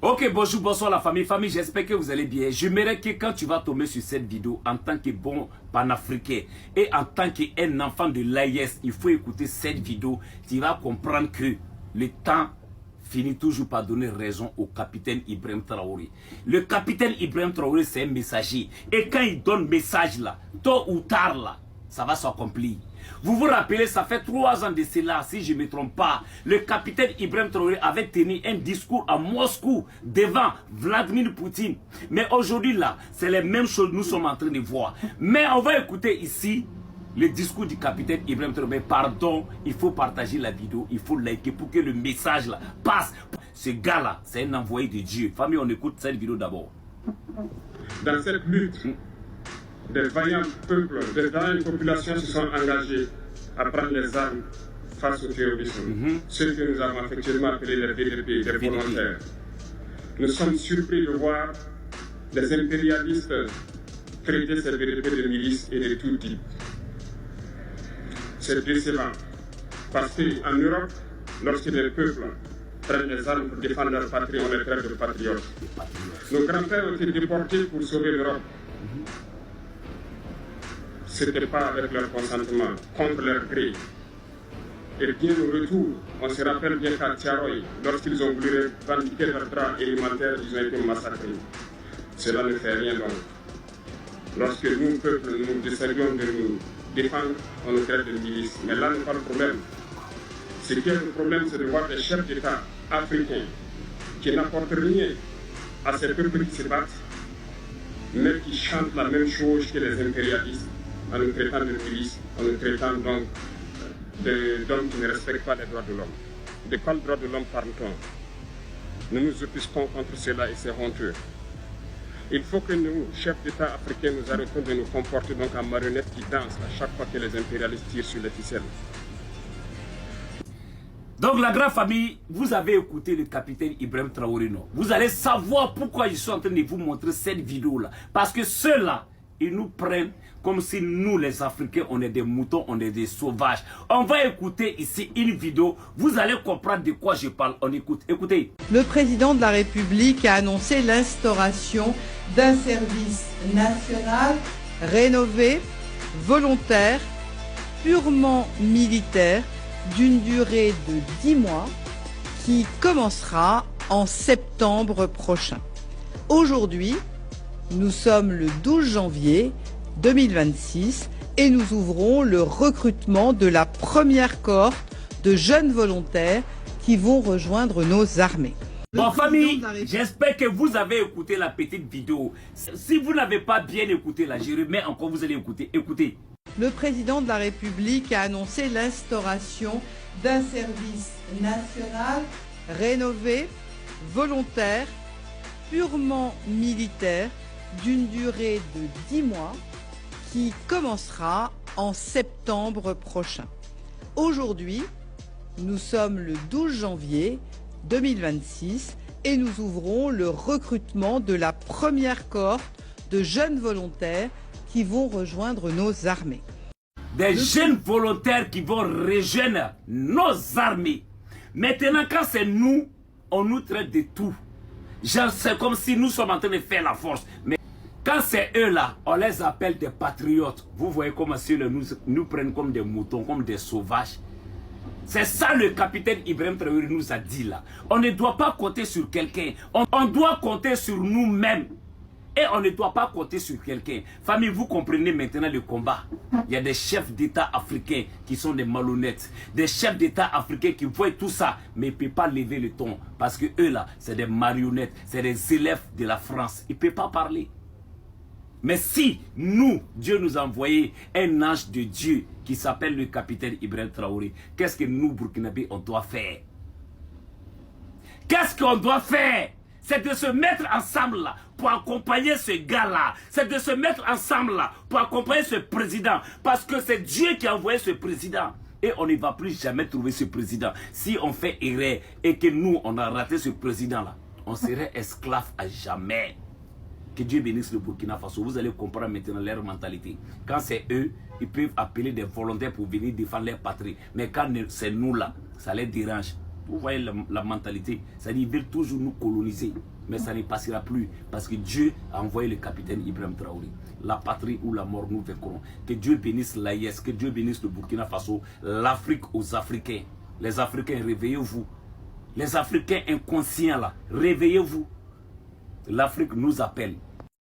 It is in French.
Ok, bonjour, bonsoir la famille. Famille, j'espère que vous allez bien. J'aimerais que quand tu vas tomber sur cette vidéo, en tant que bon panafricain et en tant qu'un enfant de l'AIS, il faut écouter cette vidéo. Tu vas comprendre que le temps finit toujours par donner raison au capitaine Ibrahim Traoré. Le capitaine Ibrahim Traoré, c'est un messager. Et quand il donne message là, tôt ou tard là, ça va s'accomplir. Vous vous rappelez, ça fait 3 ans de cela, si je ne me trompe pas, le capitaine Ibrahim Traoré avait tenu un discours à Moscou devant Vladimir Poutine. Mais aujourd'hui là, c'est les mêmes choses que nous sommes en train de voir. Mais on va écouter ici le discours du capitaine Ibrahim Traoré. Pardon, il faut partager la vidéo, il faut liker pour que le message là passe. Ce gars là, c'est un envoyé de Dieu. Famille, on écoute cette vidéo d'abord. Dans cette lutte, des vaillants peuples, des vaillantes populations se sont engagés à prendre les armes face au terrorisme. Ceux que nous avons effectivement appelés les VDP, les volontaires. Nous sommes surpris de voir les impérialistes traiter ces VDP de milices et de tout type. C'est décevant parce qu'en Europe, lorsque les peuples prennent les armes pour défendre leur patrie, on les traite de patriotes. Nos grands-pères ont été déportés pour sauver l'Europe. Ce n'était pas avec leur consentement, contre leur gré. Et bien au retour, on se rappelle bien qu'à Tiaroy, lorsqu'ils ont voulu revendiquer leur droit élémentaire, ils ont été massacrés. Cela ne fait rien donc. Lorsque nous, peuple, nous essayons de nous défendre, on nous traite de milices. Mais là n'est pas le problème. Ce qui est le problème, c'est de voir des chefs d'État africains qui n'apportent rien à ces peuples qui se battent, mais qui chantent la même chose que les impérialistes, en nous traitant de milices, en nous traitant donc d'hommes qui ne respectent pas les droits de l'homme. De quel droit de l'homme parle-t-on? Nous nous offusquons contre cela et c'est honteux. Il faut que nous, chefs d'État africains, nous arrêtons de nous comporter donc en marionnettes qui dansent à chaque fois que les impérialistes tirent sur les ficelles. Donc la grande famille, vous avez écouté le capitaine Ibrahim Traoré, non? Vous allez savoir pourquoi je suis en train de vous montrer cette vidéo-là. Parce que ceux-là, ils nous prennent comme si nous les Africains, on est des moutons, on est des sauvages. On va écouter ici une vidéo, vous allez comprendre de quoi je parle. On écoute, écoutez. Le président de la République a annoncé l'instauration d'un service national rénové, volontaire, purement militaire, d'une durée de 10 mois, qui commencera en septembre prochain. Aujourd'hui, nous sommes le 12 janvier 2026 et nous ouvrons le recrutement de la première cohorte de jeunes volontaires qui vont rejoindre nos armées. Bon famille, j'espère que vous avez écouté la petite vidéo. Si vous n'avez pas bien écouté là, je remets encore, vous allez écouter. Écoutez. Le président de la République a annoncé l'instauration d'un service national rénové, volontaire, purement militaire, d'une durée de 10 mois, qui commencera en septembre prochain. Aujourd'hui, nous sommes le 12 janvier 2026 et nous ouvrons le recrutement de la première cohorte de jeunes volontaires qui vont rejoindre nos armées. Des jeunes volontaires qui vont rejoindre nos armées. Maintenant, quand c'est nous, on nous traite de tout. C'est comme si nous sommes en train de faire la force. Mais quand c'est eux là, on les appelle des patriotes. Vous voyez comment ceux-là nous prennent comme des moutons, comme des sauvages. C'est ça le capitaine Ibrahim Traoré nous a dit là. On ne doit pas compter sur quelqu'un. On doit compter sur nous-mêmes. Et on ne doit pas compter sur quelqu'un. Famille, vous comprenez maintenant le combat. Il y a des chefs d'État africains qui sont des malhonnêtes. Des chefs d'État africains qui voient tout ça, mais ils ne peuvent pas lever le ton. Parce que eux là, c'est des marionnettes. C'est des élèves de la France. Ils ne peuvent pas parler. Mais si nous, Dieu nous a envoyé un ange de Dieu qui s'appelle le capitaine Ibrahim Traoré, qu'est-ce que nous, Burkinabés, on doit faire? Qu'est-ce qu'on doit faire? C'est de se mettre ensemble là pour accompagner ce gars-là. C'est de se mettre ensemble là pour accompagner ce président. Parce que c'est Dieu qui a envoyé ce président. Et on ne va plus jamais trouver ce président. Si on fait erreur et que nous, on a raté ce président-là, on serait esclave à jamais. Que Dieu bénisse le Burkina Faso. Vous allez comprendre maintenant leur mentalité. Quand c'est eux, ils peuvent appeler des volontaires pour venir défendre leur patrie. Mais quand c'est nous là, ça les dérange. Vous voyez la mentalité. C'est-à-dire qu'ils veulent toujours nous coloniser. Mais ça ne passera plus. Parce que Dieu a envoyé le capitaine Ibrahim Traoré. La patrie ou la mort, nous vaincrons. Que Dieu bénisse l'AIS, que Dieu bénisse le Burkina Faso, l'Afrique aux Africains. Les Africains, réveillez-vous. Les Africains inconscients là, réveillez-vous. L'Afrique nous appelle.